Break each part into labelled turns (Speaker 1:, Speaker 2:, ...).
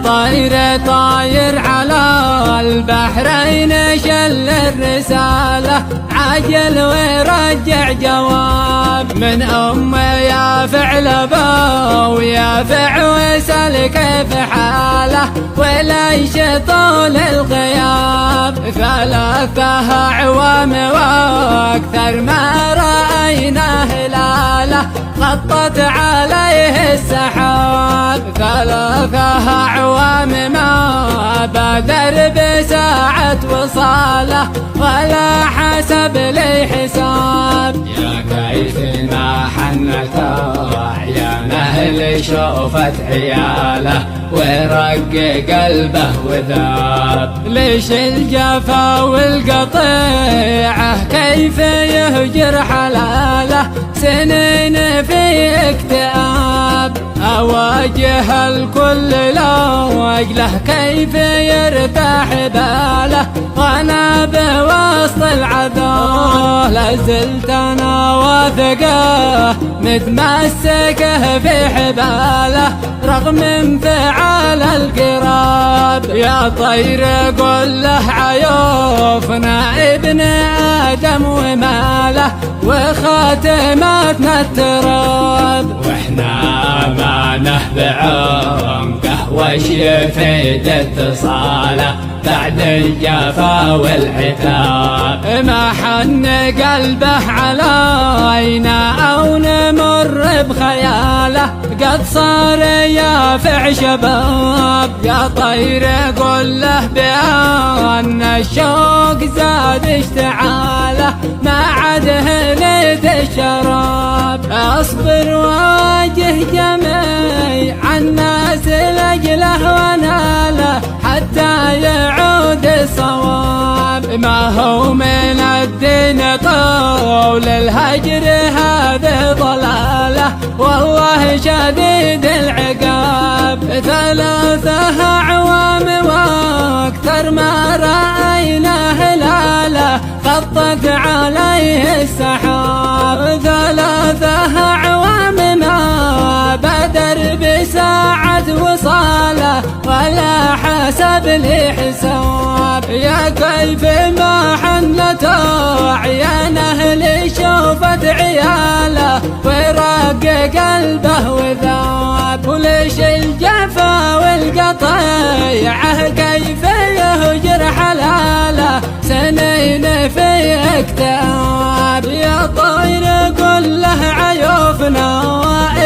Speaker 1: طير طاير على البحرين شل الرسالة عجل ويرجع جواب من يا فعل ابو يافع وسأل كيف حاله وليش طول الغياب 3 أعوام واكثر ما رأينا هلاله غطت عليه السحاب 3 أعوام ما بادر بساعة وصاله ولا حسب لي حساب يا كيف ما حنت أعيانه اللي شوفت عياله ورق قلبه وذاب ليش الجفا والقطيعة كيف يهجر حلاله سنين في اكتئاب أواجه الكل لو أجله كيف يرتاح باله وأنا بوسط العذاب لازلت أنا واثقه متمسكه في حباله رغم انفعال القراب يا طير قل له عيوفنا ابن آدم وماله وخاتماتنا التراب واحنا ما نهب عمقه وش يفيد اتصاله بعد الجفا والعتاب ما حن قلبه علينا او نمر بخياله قد صار يافع شباب يا طير قل له بأن الشوق زاد اشتعاله ما عاد هنيت الشراب اصبر واجه جميع الناس لاجله وناله حتى يعود الصواب ما هو من الدين طول الهجر هذه ضلاله والله شديد العقاب 3 أعوام واكثر ما رأينا هلاله خطت عليه السحاب 3 أعوام ما بدر بساعة وصاله ولا حسب لي حساب يا كيف ما حنت أعيانه اللي شوفت عياله ورق قلبه وذاب وليش الجفا والقطيعة كيف يهجر حلاله سنين في اكتئاب يا طير قل له عيوفنا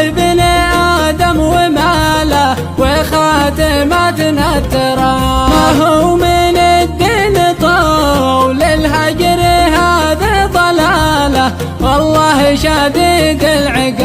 Speaker 1: ابن آدم وماله وخاتمتنا التراب ما هو من الدين طول الهجر هذا ضلاله والله شديد العقاب